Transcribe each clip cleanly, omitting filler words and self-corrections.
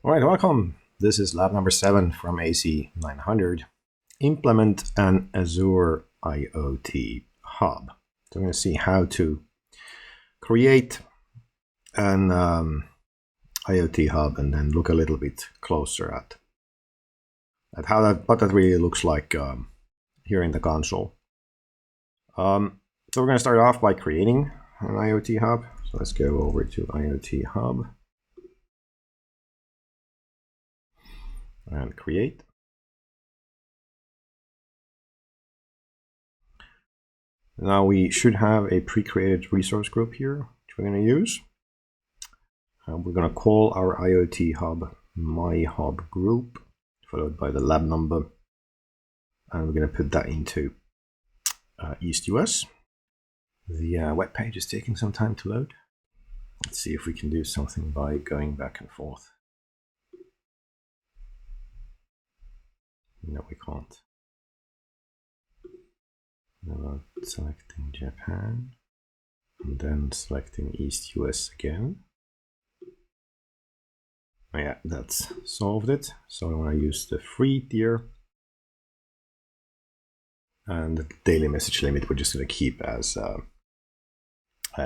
All right, welcome. This is lab number 7 from AZ-900. Implement an Azure IoT hub. So I'm going to see how to create an IoT hub and then look a little bit closer at what that really looks like here in the console. So we're going to start off by creating an IoT hub. So let's go over to IoT hub and create. Now we should have a pre-created resource group here, which we're going to use. We're going to call our IoT hub my hub group, followed by the lab number. And we're going to put that into East US. The web page is taking some time to load. Let's see if we can do something by going back and forth. No, we can't. Now selecting Japan and then selecting East US again. Oh yeah, that's solved it. So I want to use the free tier. And the daily message limit we're just going to keep as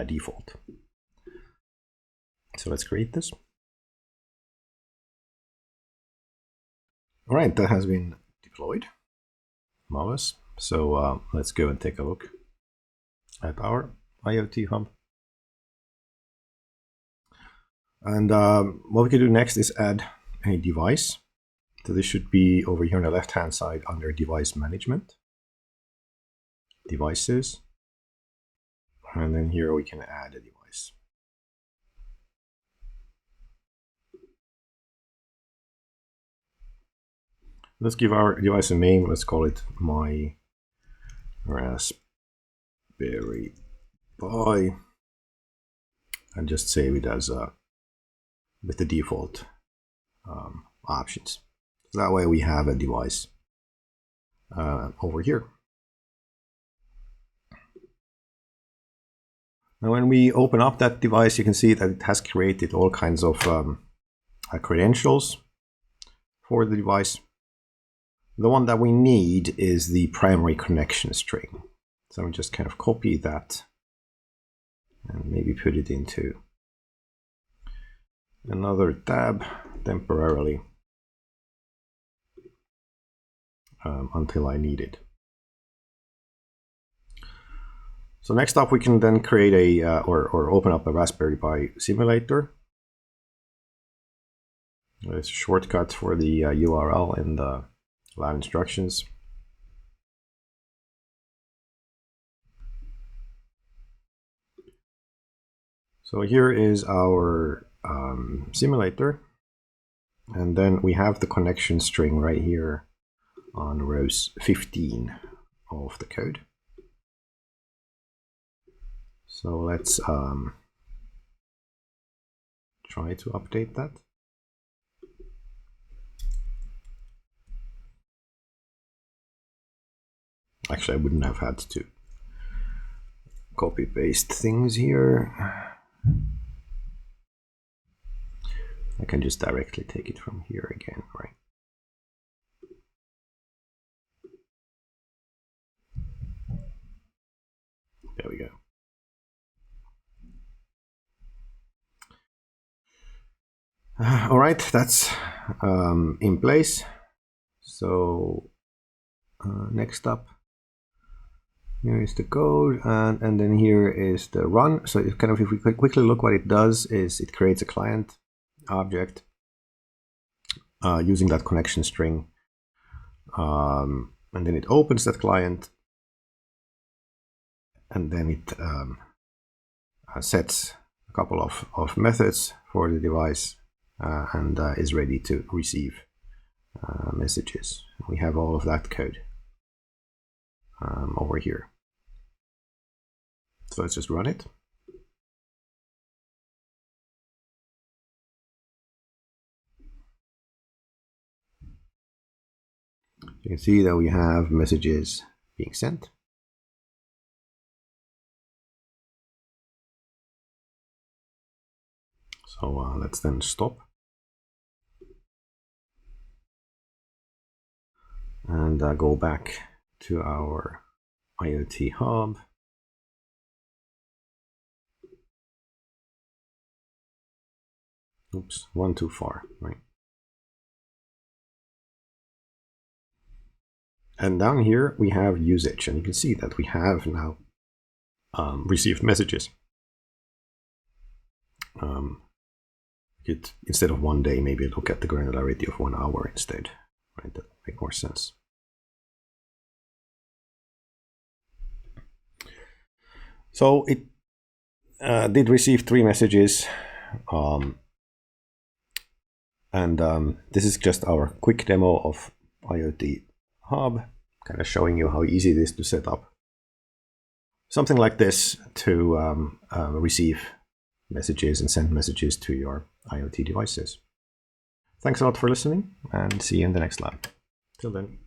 default. So let's create this. All right, that has been deployed. Marvelous. So let's go and take a look at our IoT hub. And what we can do next is add a device. So this should be over here on the left-hand side under device management, devices. And then here we can add a device. Let's give our device a name. Let's call it my Raspberry Pi, and just save it as with the default options. So that way we have a device over here. Now when we open up that device, you can see that it has created all kinds of credentials for the device. The one that we need is the primary connection string. So we just kind of copy that and maybe put it into another tab temporarily until I need it. So next up, we can then create a or open up a Raspberry Pi simulator. There's a shortcut for the URL in the lab instructions. So here is our simulator, and then we have the connection string right here on row 15 of the code. So let's try to update that. Actually, I wouldn't have had to copy paste things here. I can just directly take it from here again, right? There we go. All right, that's in place. So next up, here is the code, and then here is the run. So it kind of, if we quickly look, what it does is it creates a client object using that connection string, and then it opens that client, and then it sets a couple of methods for the device and is ready to receive messages. We have all of that code over here. So let's just run it. You can see that we have messages being sent. So let's then stop. and go back to our IoT hub. Oops, one too far, right? And down here we have usage, and you can see that we have now received messages. Instead of 1 day, maybe look at the granularity of 1 hour instead, right? That would make more sense. So it did receive 3 messages, this is just our quick demo of IoT Hub, kind of showing you how easy it is to set up something like this to receive messages and send messages to your IoT devices. Thanks a lot for listening, and see you in the next lab. Till then.